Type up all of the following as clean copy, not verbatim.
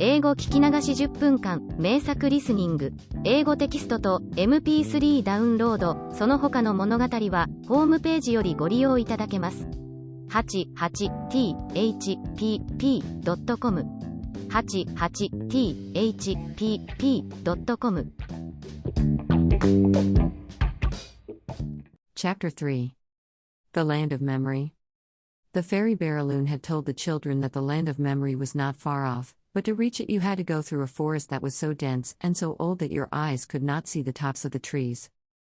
英語聞き流し10分間、名作リスニング、英語テキストと MP3 ダウンロード、その他の物語は、ホームページよりご利用いただけます。88thpp.com 88thpp.com Chapter 3 The Land of Memory. The fairy Baraloon had told the children that the land of memory was not far off, but to reach it you had to go through a forest that was so dense and so old that your eyes could not see the tops of the trees.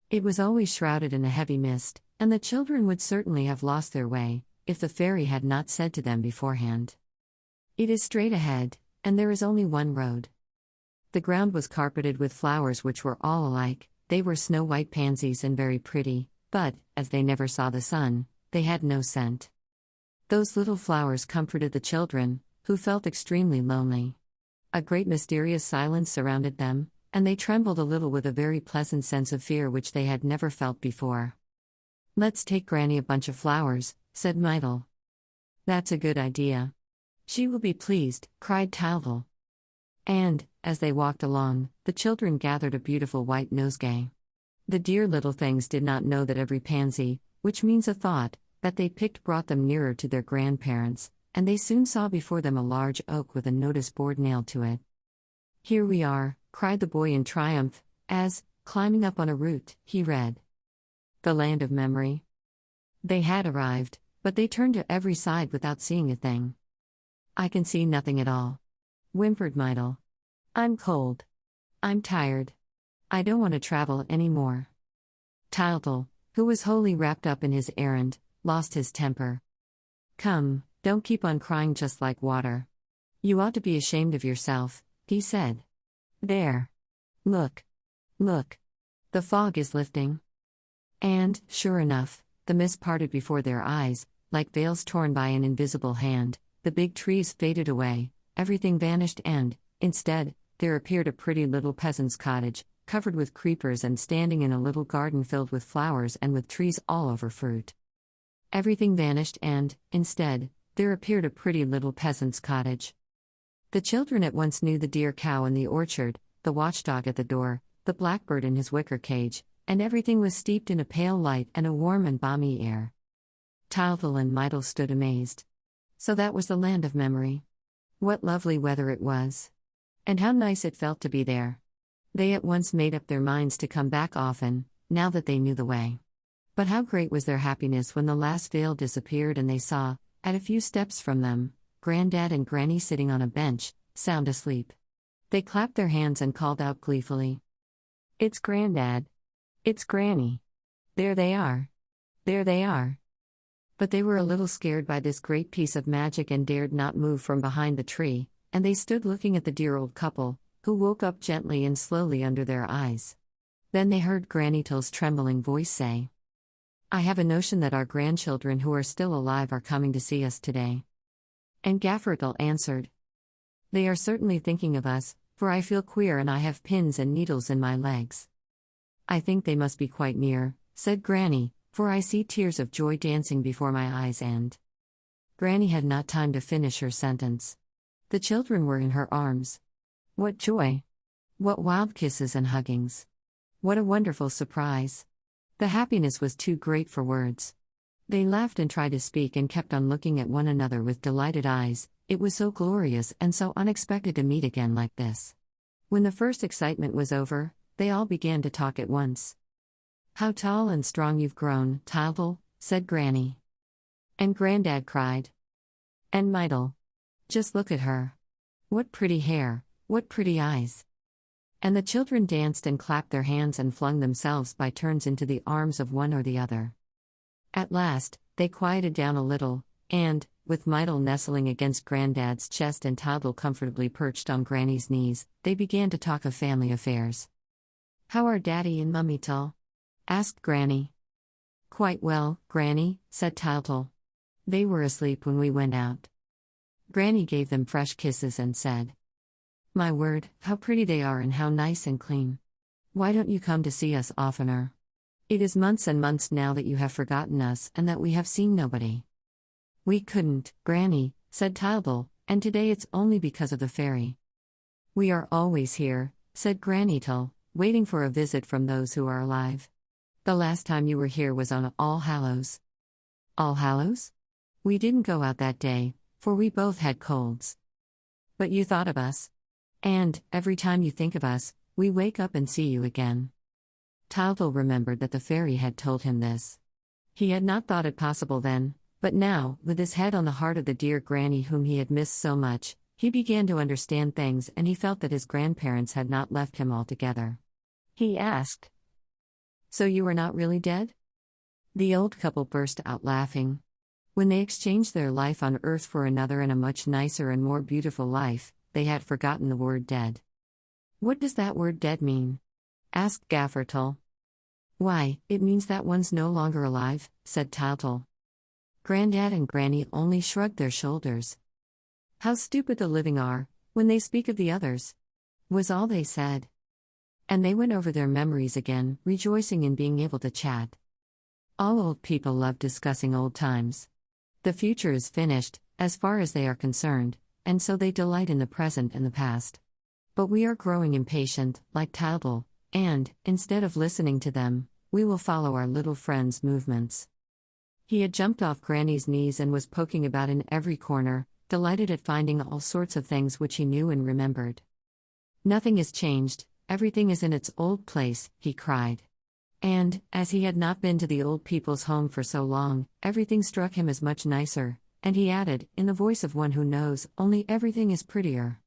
It was always shrouded in a heavy mist, and the children would certainly have lost their way, if the fairy had not said to them beforehand. It is straight ahead, and there is only one road. The ground was carpeted with flowers which were all alike. They were snow-white pansies and very pretty, but, as they never saw the sun, they had no scent. Those little flowers comforted the children, who felt extremely lonely. A great mysterious silence surrounded them, and they trembled a little with a very pleasant sense of fear which they had never felt before. "Let's take Granny a bunch of flowers," said Myrtle. "That's a good idea. She will be pleased," cried Talbot. And, as they walked along, the children gathered a beautiful white nosegay. The dear little things did not know that every pansy, which means a thought, that they picked brought them nearer to their grandparents, and they soon saw before them a large oak with a notice board nailed to it. "Here we are," cried the boy in triumph, as, climbing up on a root, he read, "The Land of Memory." They had arrived, but they turned to every side without seeing a thing. "I can see nothing at all," whimpered Myrtle. "I'm cold. I'm tired. I don't want to travel any more." Talbot, who was wholly wrapped up in his errand, lost his temper. "Come, don't keep on crying just like water. You ought to be ashamed of yourself," he said. "There. Look. Look. The fog is lifting." And, sure enough, the mist parted before their eyes, like veils torn by an invisible hand. The big trees faded away, everything vanished, and, instead, there appeared a pretty little peasant's cottage, covered with creepers and standing in a little garden filled with flowers and with trees all over fruit. Everything vanished and, instead, there appeared a pretty little peasant's cottage. The children at once knew the dear cow in the orchard, the watchdog at the door, the blackbird in his wicker cage, and everything was steeped in a pale light and a warm and balmy air. Talbot and Myrtle stood amazed. So that was the land of memory. What lovely weather it was! And how nice it felt to be there! They at once made up their minds to come back often, now that they knew the way. But how great was their happiness when the last veil disappeared and they saw, at a few steps from them, Grandad and Granny sitting on a bench, sound asleep. They clapped their hands and called out gleefully, "It's Grandad! It's Granny! There they are! There they are!" But they were a little scared by this great piece of magic and dared not move from behind the tree, and they stood looking at the dear old couple, who woke up gently and slowly under their eyes. Then they heard Granny Till's trembling voice say, "I have a notion that our grandchildren who are still alive are coming to see us today." And Gaffer Till answered, "They are certainly thinking of us, for I feel queer and I have pins and needles in my legs." "I think they must be quite near," said Granny, "for I see tears of joy dancing before my eyes and—" Granny had not time to finish her sentence. The children were in her arms. What joy! What wild kisses and huggings! What a wonderful surprise! The happiness was too great for words. They laughed and tried to speak and kept on looking at one another with delighted eyes. It was so glorious and so unexpected to meet again like this. When the first excitement was over, they all began to talk at once. "How tall and strong you've grown, Talbot," said Granny. And Grandad cried, "And Myrtle. Just look at her. What pretty hair, what pretty eyes." And the children danced and clapped their hands and flung themselves by turns into the arms of one or the other. At last, they quieted down a little, and, with Myrtle nestling against Grandad's chest and Talbot comfortably perched on Granny's knees, they began to talk of family affairs. "How are Daddy and Mummy Till?" asked Granny. "Quite well, Granny," said Talbot. "They were asleep when we went out." Granny gave them fresh kisses and said, "My word, how pretty they are and how nice and clean. Why don't you come to see us oftener? It is months and months now that you have forgotten us and that we have seen nobody." "We couldn't, Granny," said Talbot, "and today it's only because of the fairy. We are always here, said Granny Tull, waiting for a visit from those who are alive. The last time you were here was on All Hallows. All Hallows? We didn't go out that day, for we both had colds. But you thought of us. And, every time you think of us, we wake up and see you again. Tyltyl remembered that the fairy had told him this. He had not thought it possible then, but now, with his head on the heart of the dear granny whom he had missed so much, he began to understand things and he felt that his grandparents had not left him altogether. He asked, "So you are not really dead?" The old couple burst out laughing. When they exchanged their life on earth for another and a much nicer and more beautiful life, they had forgotten the word dead. "What does that word dead mean?" asked Gaffer Tull. "Why, it means that one's no longer alive," said Tyltyl. Grandad and Granny only shrugged their shoulders. "How stupid the living are, when they speak of the others," was all they said. And they went over their memories again, rejoicing in being able to chat. All old people love discussing old times. The future is finished, as far as they are concerned, and so they delight in the present and the past. But we are growing impatient, like Tyltyl, and, instead of listening to them, we will follow our little friend's movements. He had jumped off Granny's knees and was poking about in every corner, delighted at finding all sorts of things which he knew and remembered. "Nothing is changed, everything is in its old place," he cried. And, as he had not been to the old people's home for so long, everything struck him as much nicer, and he added, in the voice of one who knows, only everything is prettier.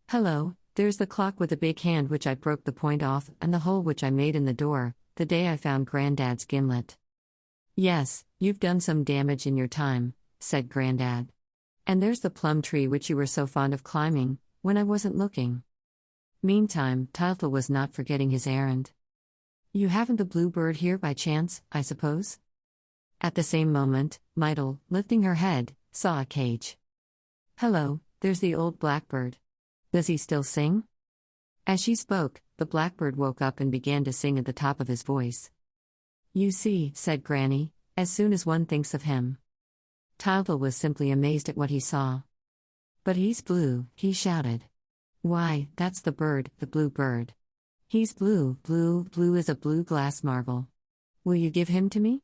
"Hello, there's the clock with the big hand which I broke the point off and the hole which I made in the door, the day I found Grandad's gimlet." "Yes, you've done some damage in your time," said Grandad. "And there's the plum tree which you were so fond of climbing, when I wasn't looking." Meantime, Tyltyl was not forgetting his errand. "You haven't the bluebird here by chance, I suppose?" At the same moment, Mytyl, lifting her head, saw a cage. "Hello, there's the old blackbird. Does he still sing?" As she spoke, the blackbird woke up and began to sing at the top of his voice. "You see," said Granny, "as soon as one thinks of him." Tyltyl was simply amazed at what he saw. "But he's blue," he shouted. "Why, that's the bird, the blue bird. He's blue, blue, blue as a blue glass marble. Will you give him to me?"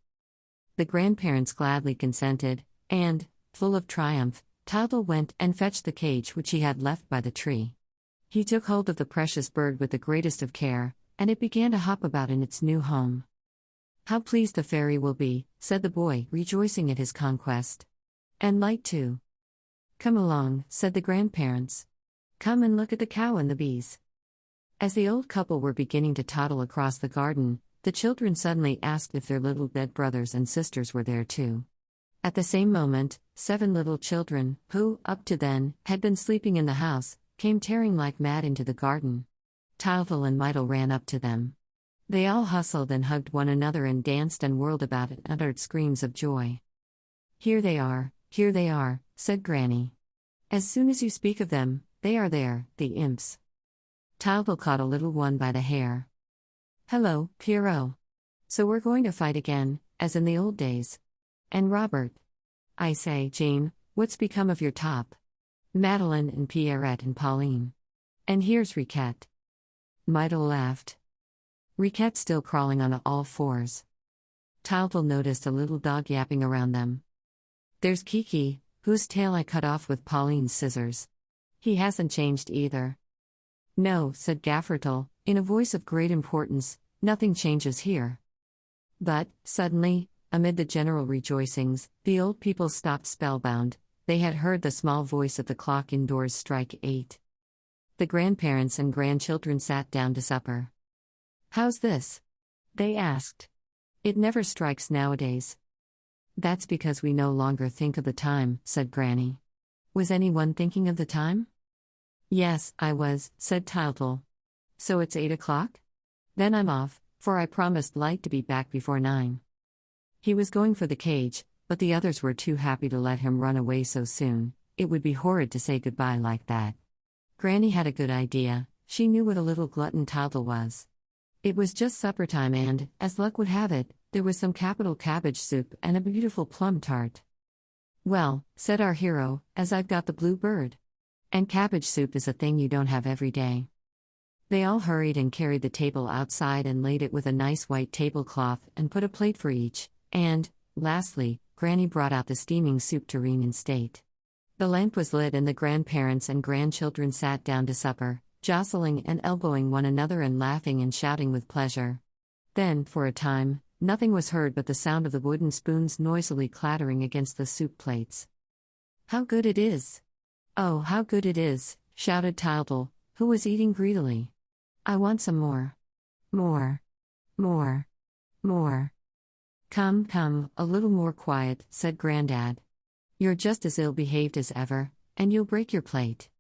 The grandparents gladly consented, and, full of triumph, Tyltyl went and fetched the cage which he had left by the tree. He took hold of the precious bird with the greatest of care, and it began to hop about in its new home. "How pleased the fairy will be," said the boy, rejoicing at his conquest. "And light too." "Come along," said the grandparents. "Come and look at the cow and the bees." As the old couple were beginning to toddle across the garden, the children suddenly asked if their little dead brothers and sisters were there too. At the same moment, 7 little children, who, up to then, had been sleeping in the house, came tearing like mad into the garden. Tyltyl and Mytyl ran up to them. They all hustled and hugged one another and danced and whirled about and uttered screams of joy. Here they are," said Granny. "As soon as you speak of them, they are there, the imps." Tyltyl caught a little one by the hair. "Hello, Pierrot. So we're going to fight again, as in the old days. And Robert. I say, Jane, what's become of your top? Madeline and Pierrette and Pauline. And here's Riquette." Mytyl laughed. Riquette's still crawling on all fours. Tyltyl noticed a little dog yapping around them. "There's Kiki, whose tail I cut off with Pauline's scissors. He hasn't changed either." "No," said Gaffer-Tull, in a voice of great importance, "nothing changes here." But, suddenly, amid the general rejoicings, the old people stopped spellbound. They had heard the small voice of the clock indoors strike 8. The grandparents and grandchildren sat down to supper. "How's this?" they asked. "It never strikes nowadays." "That's because we no longer think of the time," said Granny. "Was anyone thinking of the time?" "Yes, I was," said Tyltyl. "So it's 8 o'clock? Then I'm off, for I promised Light to be back before 9. He was going for the cage, but the others were too happy to let him run away so soon. It would be horrid to say goodbye like that. Granny had a good idea. She knew what a little glutton Tyltyl was. It was just supper time and, as luck would have it, there was some capital cabbage soup and a beautiful plum tart. "Well," said our hero, "as I've got the blue bird. And cabbage soup is a thing you don't have every day. They all hurried and carried the table outside and laid it with a nice white tablecloth and put a plate for each, and, lastly, Granny brought out the steaming soup tureen in state. The lamp was lit and the grandparents and grandchildren sat down to supper, jostling and elbowing one another and laughing and shouting with pleasure. Then, for a time, nothing was heard but the sound of the wooden spoons noisily clattering against the soup plates. "How good it is! Oh, how good it is!" shouted Tildel, who was eating greedily. "I want some more. More. More. More." Come, a little more quiet," said Grandad. "You're just as ill-behaved as ever, and you'll break your plate."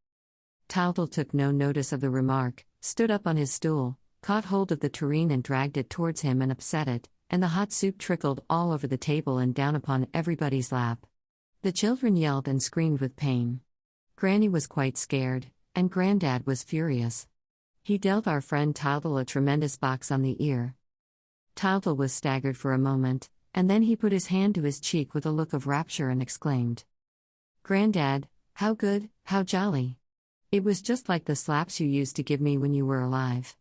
Tildel took no notice of the remark, stood up on his stool, caught hold of the tureen and dragged it towards him and upset it, and the hot soup trickled all over the table and down upon everybody's lap. The children yelled and screamed with pain. Granny was quite scared, and Grandad was furious. He dealt our friend Tildel a tremendous box on the ear. Tildel was staggered for a moment, and then he put his hand to his cheek with a look of rapture and exclaimed, "Grandad, how good, how jolly! It was just like the slaps you used to give me when you were alive.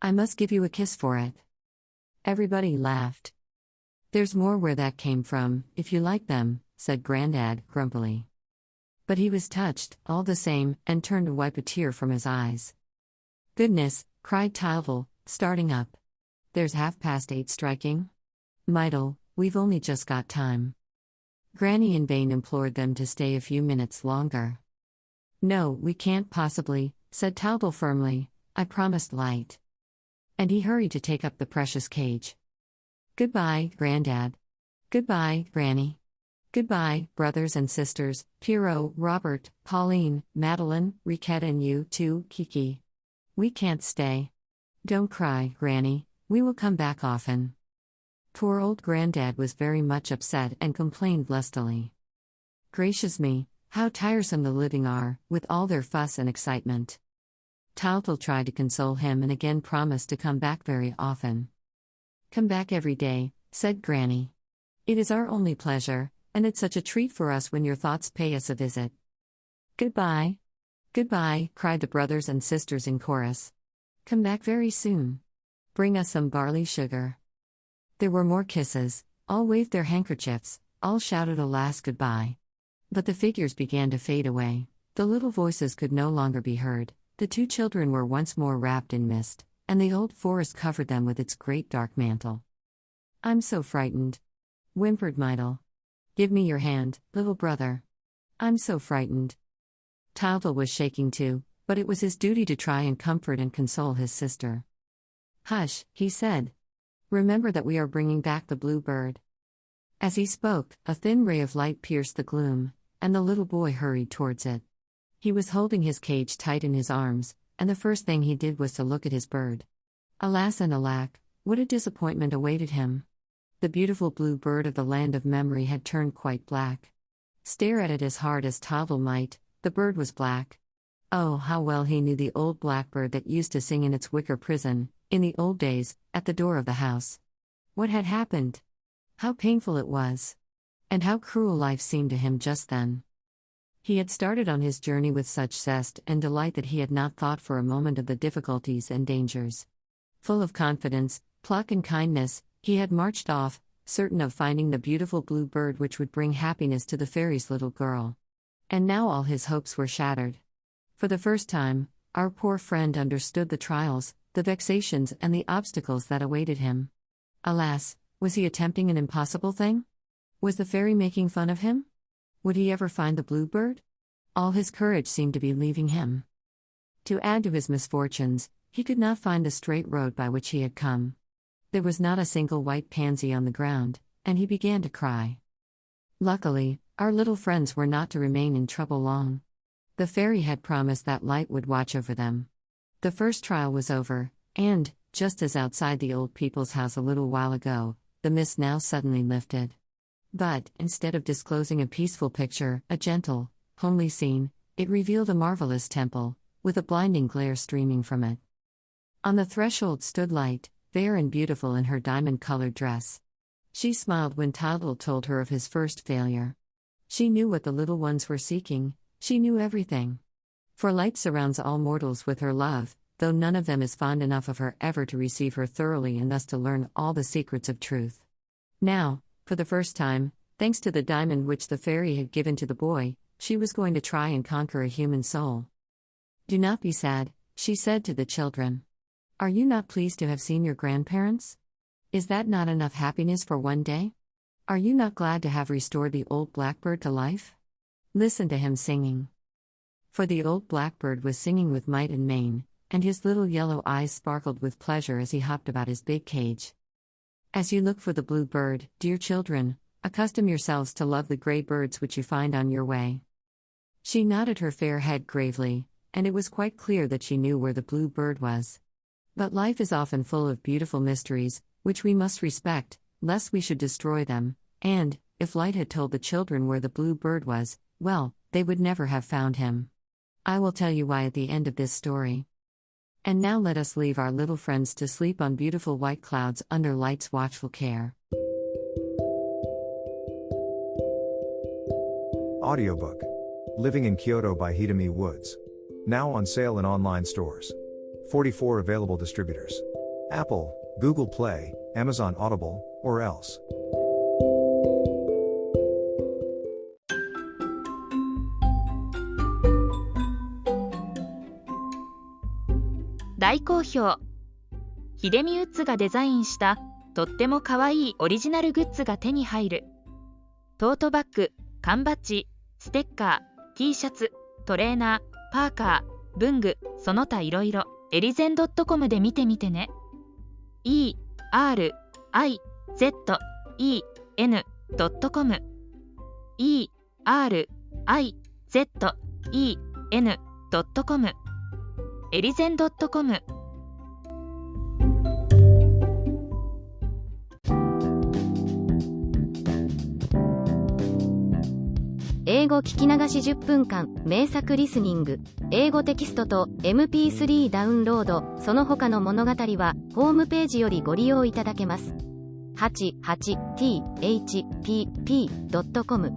I must give you a kiss for it." Everybody laughed. "There's more where that came from, if you like them," said Grandad, grumpily. But he was touched, all the same, and turned to wipe a tear from his eyes. "Goodness," cried Tildel, starting up. "There's 8:30 striking? Meitel, we've only just got time." Granny in vain implored them to stay a few minutes longer. "No, we can't possibly," said Tildel firmly. "I promised Light." And he hurried to take up the precious cage. "Goodbye, Grandad. Goodbye, Granny. Goodbye, brothers and sisters, Pierrot, Robert, Pauline, Madeline, Riquette, and you too, Kiki. We can't stay. Don't cry, Granny, we will come back often." Poor old Grandad was very much upset and complained lustily. "Gracious me, how tiresome the living are, with all their fuss and excitement." Tildel tried to console him and again promised to come back very often. "Come back every day," said Granny. "It is our only pleasure, and it's such a treat for us when your thoughts pay us a visit." "Goodbye. Goodbye," cried the brothers and sisters in chorus. "Come back very soon. Bring us some barley sugar." There were more kisses, all waved their handkerchiefs, all shouted a last goodbye. But the figures began to fade away, the little voices could no longer be heard, the two children were once more wrapped in mist, and the old forest covered them with its great dark mantle. "I'm so frightened," whimpered Meitel. "Give me your hand, little brother. I'm so frightened." Tildel was shaking too, but it was his duty to try and comfort and console his sister. "Hush," he said. "Remember that we are bringing back the blue bird." As he spoke, a thin ray of light pierced the gloom, and the little boy hurried towards it. He was holding his cage tight in his arms, and the first thing he did was to look at his bird. Alas and alack, what a disappointment awaited him! The beautiful blue bird of the land of memory had turned quite black. Stare at it as hard as Tildel might, the bird was black. Oh, how well he knew the old blackbird that used to sing in its wicker prison, in the old days, at the door of the house. What had happened? How painful it was! And how cruel life seemed to him just then. He had started on his journey with such zest and delight that he had not thought for a moment of the difficulties and dangers. Full of confidence, pluck and kindness, he had marched off, certain of finding the beautiful blue bird which would bring happiness to the fairy's little girl. And now all his hopes were shattered. For the first time, our poor friend understood the trials, the vexations and the obstacles that awaited him. Alas, was he attempting an impossible thing? Was the fairy making fun of him? Would he ever find the blue bird? All his courage seemed to be leaving him. To add to his misfortunes, he could not find the straight road by which he had come. There was not a single white pansy on the ground, and he began to cry. Luckily, our little friends were not to remain in trouble long. The fairy had promised that Light would watch over them. The first trial was over, and, just as outside the old people's house a little while ago, the mist now suddenly lifted. But, instead of disclosing a peaceful picture, a gentle, homely scene, it revealed a marvelous temple, with a blinding glare streaming from it. On the threshold stood Light, fair and beautiful in her diamond-colored dress. She smiled when Tildel told her of his first failure. She knew what the little ones were seeking, she knew everything. For light surrounds all mortals with her love, though none of them is fond enough of her ever to receive her thoroughly and thus to learn all the secrets of truth. Now, for the first time, thanks to the diamond which the fairy had given to the boy, she was going to try and conquer a human soul. "Do not be sad," she said to the children. "Are you not pleased to have seen your grandparents? Is that not enough happiness for one day? Are you not glad to have restored the old blackbird to life? Listen to him singing." For the old blackbird was singing with might and main, and his little yellow eyes sparkled with pleasure as he hopped about his big cage. As you look for the blue bird, dear children, accustom yourselves to love the gray birds which you find on your way. She nodded her fair head gravely, and it was quite clear that she knew where the blue bird was. But life is often full of beautiful mysteries, which we must respect, lest we should destroy them, and, if Light had told the children where the blue bird was, well, they would never have found him. I will tell you why at the end of this story. And now let us leave our little friends to sleep on beautiful white clouds under Light's watchful care. Audiobook. Living in Kyoto by Hidemi Woods. Now on sale in online stores. 44 available distributors. Apple, Google Play, Amazon Audible, or else. 大好評。ヒデミウッズがデザインしたとってもかわいいオリジナルグッズが手に入る。トートバッグ、缶バッジ、ステッカー、T シャツ、トレーナー、パーカー、文具、その他いろいろ、エリゼン .com で見てみてね。erizen.com erizen.com エリゼン .com。 英語聞き流し10分間名作リスニング。英語テキストと MP3 ダウンロード、その他の物語はホームページよりご利用いただけます。88thpp.com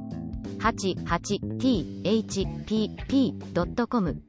88thpp.com